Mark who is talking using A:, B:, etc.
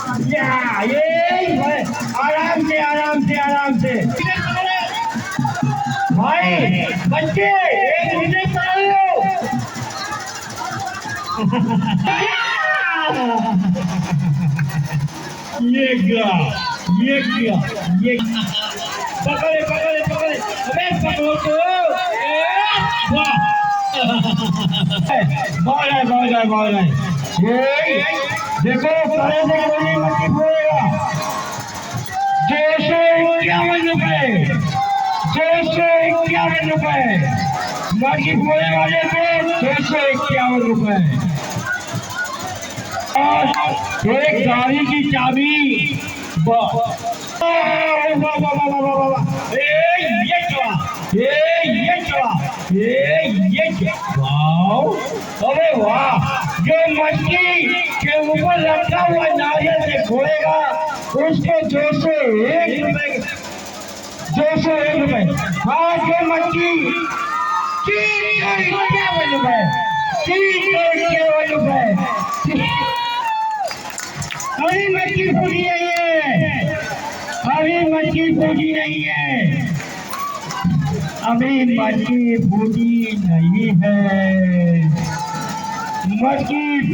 A: ये आराम से आराम से आराम से भाई बच्चे एक मिनट करो ये क्या ये पकड़े पकड़े पकड़े अबे पकड़ो तो वाह बॉल है ये देखो सारे से गोली मत फोड़ेगा 251 रुपए 251 रुपए मर्जी फोड़े वाले को 251 रुपए और एक गाड़ी की चाबी अरे वाह जो मछली के ऊपर रखा हुआ नारियल से खोलेगा उसको 201 रुपए 201 रुपए हाँ जो मछली 351 रुपए 351 रुपए अभी मछली फूटी नहीं है अभी मछली फूटी नहीं है अभी मछली फूटी नहीं है मछली